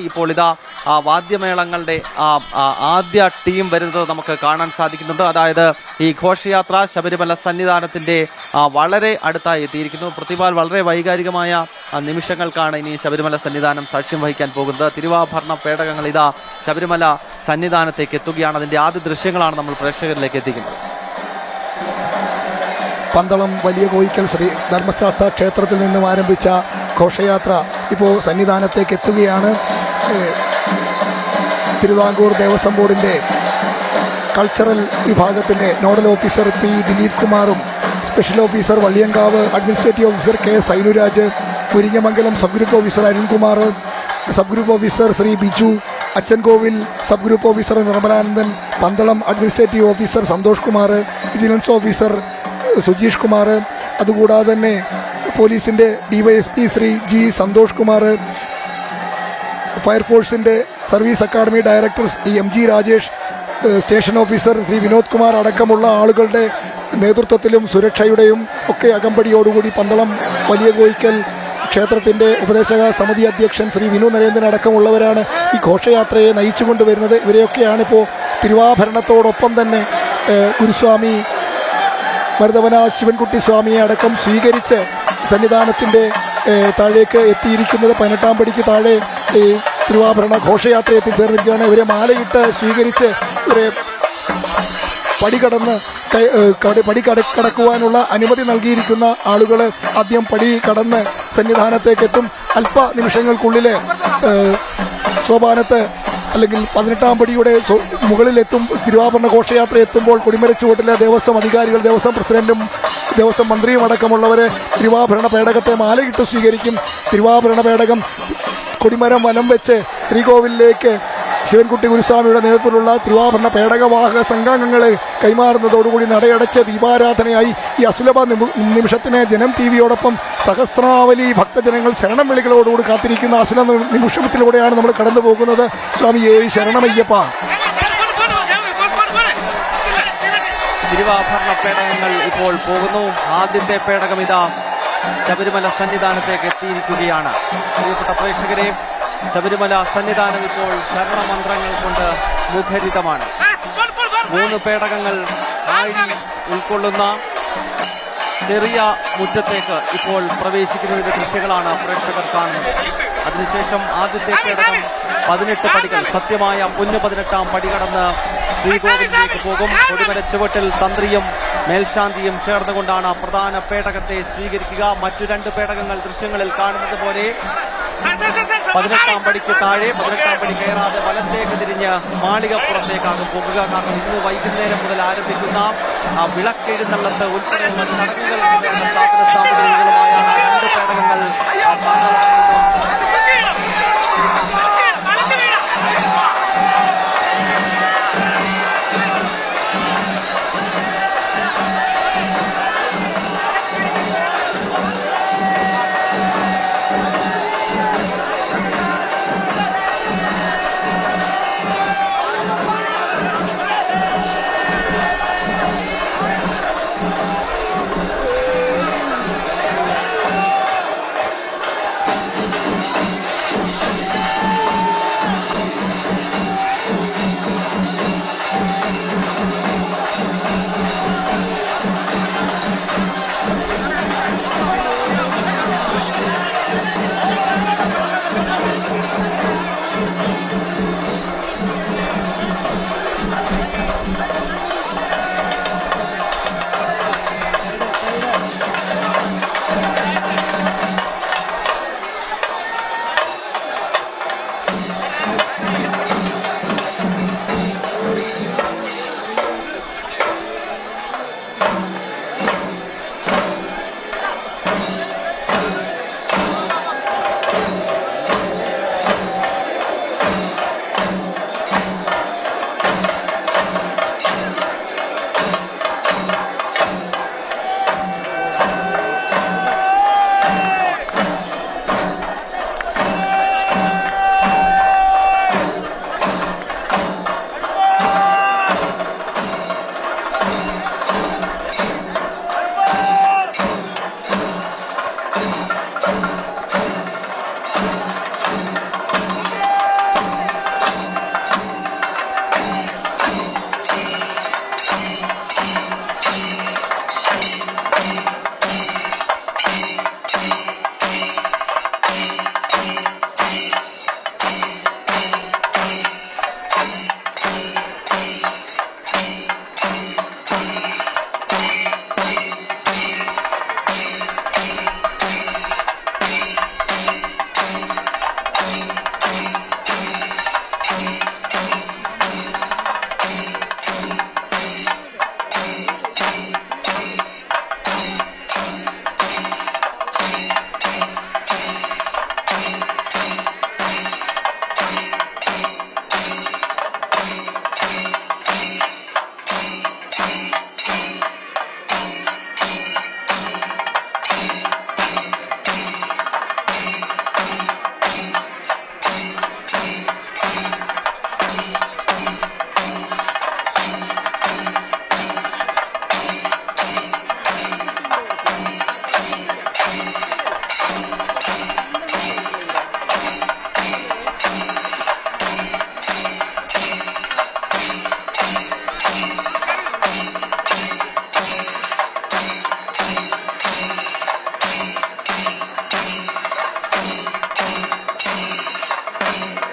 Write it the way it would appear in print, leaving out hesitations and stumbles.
ഇപ്പോൾ ഇതാ വാദ്യമേളങ്ങളുടെ ആദ്യ ടീം വരുന്നത് നമുക്ക് കാണാൻ സാധിക്കുന്നുണ്ട്. അതായത് ഈ ഘോഷയാത്ര ശബരിമല സന്നിധാനത്തിന്റെ വളരെ അടുത്തായി എത്തിയിരിക്കുന്നു. പ്രതിപാൽ വളരെ വൈകാരികമായ നിമിഷങ്ങൾക്കാണ് ഇനി ശബരിമല സന്നിധാനം സാക്ഷ്യം വഹിക്കാൻ പോകുന്നത്. തിരുവാഭരണ പേടകങ്ങൾ ഇതാ ശബരിമല സന്നിധാനത്തേക്ക് എത്തുകയാണ്. അതിന്റെ ആദ്യ ദൃശ്യങ്ങളാണ് നമ്മൾ പ്രേക്ഷകരിലേക്ക് എത്തിക്കുന്നത്. പന്തളം വലിയ കോയിക്കൽ ശ്രീ ധർമ്മശാസ്ത്ര ക്ഷേത്രത്തിൽ നിന്നും ആരംഭിച്ച ഘോഷയാത്ര ഇപ്പോൾ സന്നിധാനത്തേക്ക് എത്തുകയാണ്. തിരുവിതാംകൂർ ദേവസ്വം ബോർഡിൻ്റെ കൾച്ചറൽ വിഭാഗത്തിൻ്റെ നോഡൽ ഓഫീസർ പി ദിലീപ് കുമാറും special officer Valliyankavu administrative officer K Sainuraj, Muringamangalam sub group officer Arunkumar, sub group officer Shri Biju, Achankovil sub group officer Nirmalanandan, Pandalam administrative officer Santhosh Kumar, vigilance officer Sujeesh Kumar, അതുകൂടാതെ തന്നെ പോലീസിൻ്റെ ഡിവൈഎസ്പി ശ്രീ ജി സന്തോഷ് കുമാർ, ഫയർഫോഴ്സിൻ്റെ service academy director M G Rajesh, station officer Shri Vinod Kumar അടക്കമുള്ള ആളുകളുടെ നേതൃത്വത്തിലും സുരക്ഷയുടെയും ഒക്കെ അകമ്പടിയോടുകൂടി പന്തളം വലിയ കോയിക്കൽ ക്ഷേത്രത്തിൻ്റെ ഉപദേശക സമിതി അധ്യക്ഷൻ ശ്രീ വിനു നരേന്ദ്രൻ അടക്കമുള്ളവരാണ് ഈ ഘോഷയാത്രയെ നയിച്ചു കൊണ്ടുവരുന്നത്. ഇവരെയൊക്കെയാണിപ്പോൾ തിരുവാഭരണത്തോടൊപ്പം തന്നെ ഗുരുസ്വാമി മരുതവന ശിവൻകുട്ടി സ്വാമിയെ അടക്കം സ്വീകരിച്ച് സന്നിധാനത്തിൻ്റെ താഴേക്ക് എത്തിയിരിക്കുന്നത്. 18-ാം പടിക്ക് താഴെ തിരുവാഭരണ ഘോഷയാത്ര എത്തിച്ചേർന്നിരിക്കുകയാണ്. ഇവരെ മാലയിട്ട് സ്വീകരിച്ച് ഇവരെ പടി കടക്കുവാനുള്ള അനുമതി നൽകിയിരിക്കുന്ന ആളുകൾ ആദ്യം പടി കടന്ന് സന്നിധാനത്തേക്കെത്തും. അല്പ നിമിഷങ്ങൾക്കുള്ളിൽ സോപാനത്ത് അല്ലെങ്കിൽ 18-ാം പടിയുടെ മുകളിലെത്തും. തിരുവാഭരണ ഘോഷയാത്ര എത്തുമ്പോൾ കൊടിമരച്ചുവട്ടിലെ ദേവസ്വം അധികാരികൾ, ദേവസ്വം പ്രസിഡന്റും ദേവസ്വം മന്ത്രിയും അടക്കമുള്ളവരെ തിരുവാഭരണ പേടകത്തെ മാലയിട്ട് സ്വീകരിക്കും. തിരുവാഭരണ പേടകം കൊടിമരം വലം വെച്ച് ശ്രീകോവിലേക്ക് ശിവൻകുട്ടി ഗുരുസ്വാമിയുടെ നേതൃത്വത്തിലുള്ള തിരുവാഭരണ പേടകവാഹക സംഘാംഗങ്ങൾ കൈമാറുന്നതോടുകൂടി നടയടച്ച് ദീപാരാധനയായി ഈ അസുലഭ നിമിഷത്തിന് ജനം ടി വിയോടൊപ്പം സഹസ്രാവലി ഭക്തജനങ്ങൾ ശരണം വിളികളോടുകൂടി കാത്തിരിക്കുന്ന അസുല നിമിഷത്തിലൂടെയാണ് നമ്മൾ കടന്നു പോകുന്നത്. സ്വാമിയേ ശരണമയ്യപ്പ. തിരുവാഭരണ പേടകങ്ങൾ ഇപ്പോൾ പോകുന്നു. ആദ്യത്തെ പേടകം ഇതാ ശബരിമല സന്നിധാനത്തേക്ക് എത്തിയിരിക്കുകയാണ്. പ്രിയപ്പെട്ട പ്രേക്ഷകരെ, ശബരിമല സന്നിധാനം ഇപ്പോൾ ശരണമന്ത്രങ്ങൾ കൊണ്ട് മുഖരിതമാണ്. 3 പേടകങ്ങൾ ഉൾക്കൊള്ളുന്ന ചെറിയ മുറ്റത്തേക്ക് ഇപ്പോൾ പ്രവേശിക്കുന്നതിന്റെ ദൃശ്യങ്ങളാണ് പ്രേക്ഷകർ കാണുന്നത്. അതിനുശേഷം ആദ്യത്തെ പേടകം 18 പടികൾ, സത്യമായ പൊന്നു 18-ാം പടി കടന്ന് ശ്രീകോവിലേക്ക് പോകും. കൊടിമര ചുവട്ടിൽ തന്ത്രിയും മേൽശാന്തിയും ചേർന്നുകൊണ്ടാണ് പ്രധാന പേടകത്തെ സ്വീകരിക്കുക. മറ്റു 2 പേടകങ്ങൾ ദൃശ്യങ്ങളിൽ കാണുന്നത് പോലെ 18-ാം പടിക്ക് താഴെ 18-ാം പടി കയറാതെ വലത്തേക്ക് തിരിഞ്ഞ് മാളികപ്പുറത്തേക്കാകും പോകുക. കാരണം ഇന്ന് വൈകുന്നേരം മുതൽ ആരംഭിക്കുന്ന വിളക്കെഴുന്നള്ളത്ത് ഉൾപ്പെടെയുള്ള ചടങ്ങുകൾക്ക് വേണ്ട സാധന സാമഗ്രികളുമായാണ് 2 പേടകങ്ങൾ നമസ്കാരം.